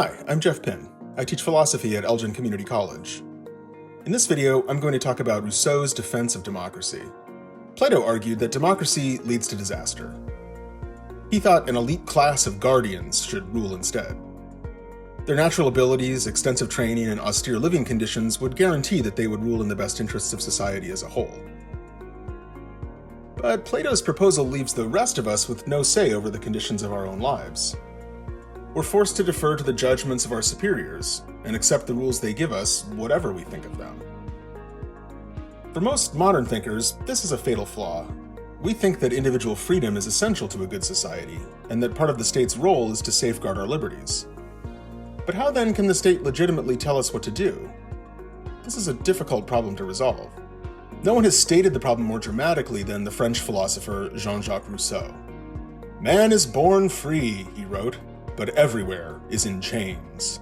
Hi, I'm Geoff Pynn. I teach philosophy at Elgin Community College. In this video, I'm going to talk about Rousseau's defense of democracy. Plato argued that democracy leads to disaster. He thought an elite class of guardians should rule instead. Their natural abilities, extensive training, and austere living conditions would guarantee that they would rule in the best interests of society as a whole. But Plato's proposal leaves the rest of us with no say over the conditions of our own lives. We're forced to defer to the judgments of our superiors and accept the rules they give us, whatever we think of them. For most modern thinkers, this is a fatal flaw. We think that individual freedom is essential to a good society, and that part of the state's role is to safeguard our liberties. But how then can the state legitimately tell us what to do? This is a difficult problem to resolve. No one has stated the problem more dramatically than the French philosopher Jean-Jacques Rousseau. "Man is born free," he wrote, "but everywhere is in chains."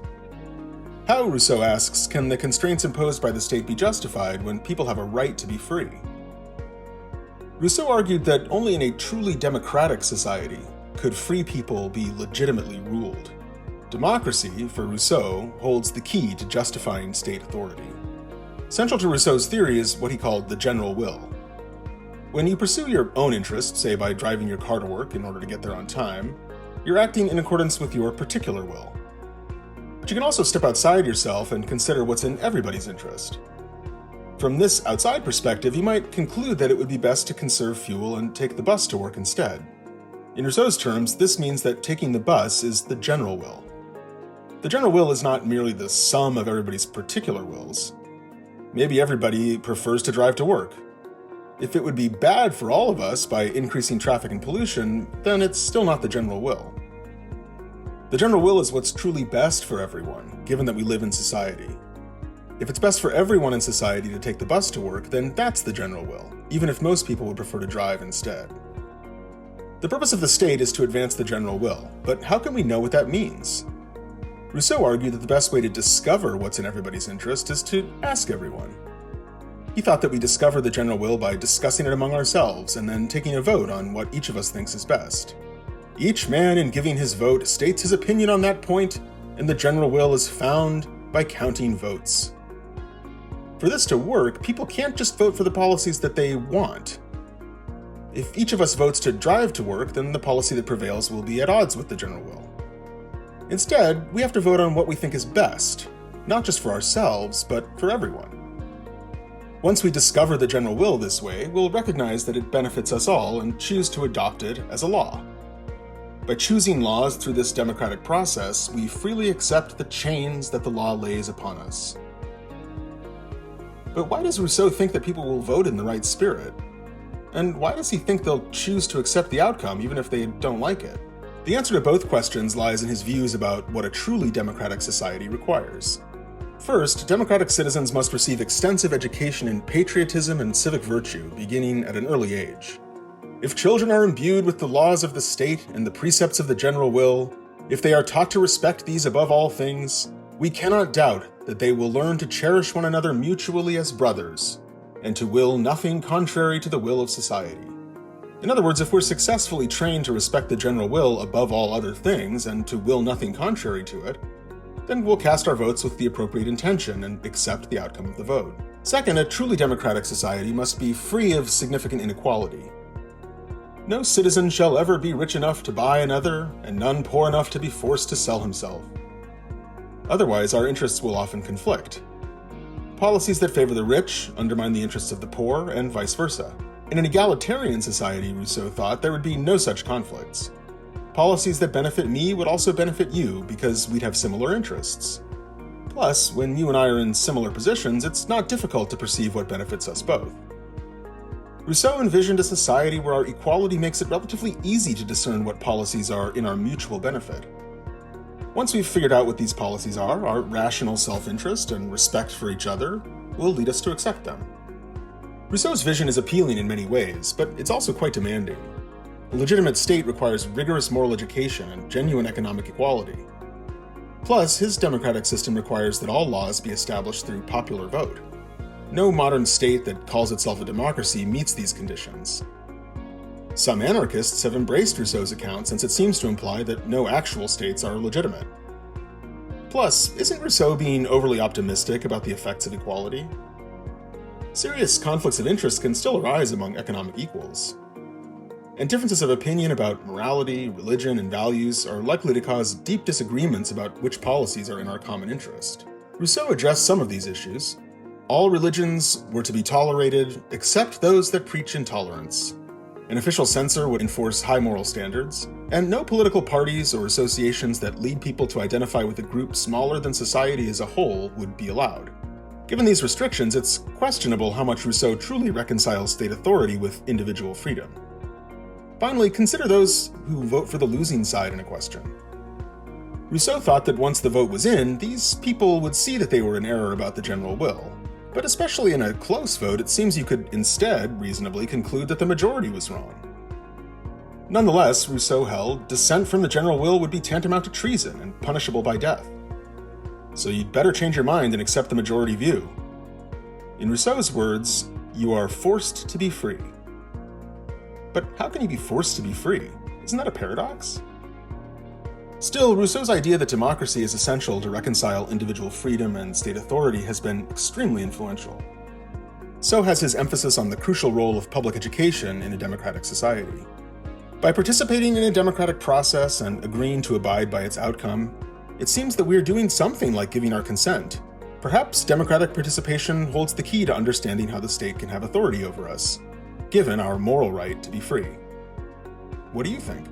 How, Rousseau asks, can the constraints imposed by the state be justified when people have a right to be free? Rousseau argued that only in a truly democratic society could free people be legitimately ruled. Democracy, for Rousseau, holds the key to justifying state authority. Central to Rousseau's theory is what he called the general will. When you pursue your own interests, say by driving your car to work in order to get there on time, you're acting in accordance with your particular will. But you can also step outside yourself and consider what's in everybody's interest. From this outside perspective, you might conclude that it would be best to conserve fuel and take the bus to work instead. In Rousseau's terms, this means that taking the bus is the general will. The general will is not merely the sum of everybody's particular wills. Maybe everybody prefers to drive to work. If it would be bad for all of us by increasing traffic and pollution, then it's still not the general will. The general will is what's truly best for everyone, given that we live in society. If it's best for everyone in society to take the bus to work, then that's the general will, even if most people would prefer to drive instead. The purpose of the state is to advance the general will, but how can we know what that means? Rousseau argued that the best way to discover what's in everybody's interest is to ask everyone. He thought that we discover the general will by discussing it among ourselves and then taking a vote on what each of us thinks is best. Each man, in giving his vote, states his opinion on that point, and the general will is found by counting votes. For this to work, people can't just vote for the policies that they want. If each of us votes to drive to work, then the policy that prevails will be at odds with the general will. Instead, we have to vote on what we think is best, not just for ourselves, but for everyone. Once we discover the general will this way, we'll recognize that it benefits us all and choose to adopt it as a law. By choosing laws through this democratic process, we freely accept the chains that the law lays upon us. But why does Rousseau think that people will vote in the right spirit? And why does he think they'll choose to accept the outcome even if they don't like it? The answer to both questions lies in his views about what a truly democratic society requires. First, democratic citizens must receive extensive education in patriotism and civic virtue, beginning at an early age. If children are imbued with the laws of the state and the precepts of the general will, if they are taught to respect these above all things, we cannot doubt that they will learn to cherish one another mutually as brothers, and to will nothing contrary to the will of society. In other words, if we're successfully trained to respect the general will above all other things and to will nothing contrary to it, then we'll cast our votes with the appropriate intention and accept the outcome of the vote. Second, a truly democratic society must be free of significant inequality. No citizen shall ever be rich enough to buy another, and none poor enough to be forced to sell himself. Otherwise, our interests will often conflict. Policies that favor the rich undermine the interests of the poor, and vice versa. In an egalitarian society, Rousseau thought, there would be no such conflicts. Policies that benefit me would also benefit you because we'd have similar interests. Plus, when you and I are in similar positions, it's not difficult to perceive what benefits us both. Rousseau envisioned a society where our equality makes it relatively easy to discern what policies are in our mutual benefit. Once we've figured out what these policies are, our rational self-interest and respect for each other will lead us to accept them. Rousseau's vision is appealing in many ways, but it's also quite demanding. A legitimate state requires rigorous moral education and genuine economic equality. Plus, his democratic system requires that all laws be established through popular vote. No modern state that calls itself a democracy meets these conditions. Some anarchists have embraced Rousseau's account since it seems to imply that no actual states are legitimate. Plus, isn't Rousseau being overly optimistic about the effects of equality? Serious conflicts of interest can still arise among economic equals. And differences of opinion about morality, religion, and values are likely to cause deep disagreements about which policies are in our common interest. Rousseau addressed some of these issues. All religions were to be tolerated except those that preach intolerance. An official censor would enforce high moral standards, and no political parties or associations that lead people to identify with a group smaller than society as a whole would be allowed. Given these restrictions, it's questionable how much Rousseau truly reconciles state authority with individual freedom. Finally, consider those who vote for the losing side in a question. Rousseau thought that once the vote was in, these people would see that they were in error about the general will. But especially in a close vote, it seems you could instead reasonably conclude that the majority was wrong. Nonetheless, Rousseau held dissent from the general will would be tantamount to treason and punishable by death. So you'd better change your mind and accept the majority view. In Rousseau's words, you are forced to be free. But how can you be forced to be free? Isn't that a paradox? Still, Rousseau's idea that democracy is essential to reconcile individual freedom and state authority has been extremely influential. So has his emphasis on the crucial role of public education in a democratic society. By participating in a democratic process and agreeing to abide by its outcome, it seems that we're doing something like giving our consent. Perhaps democratic participation holds the key to understanding how the state can have authority over us, given our moral right to be free. What do you think?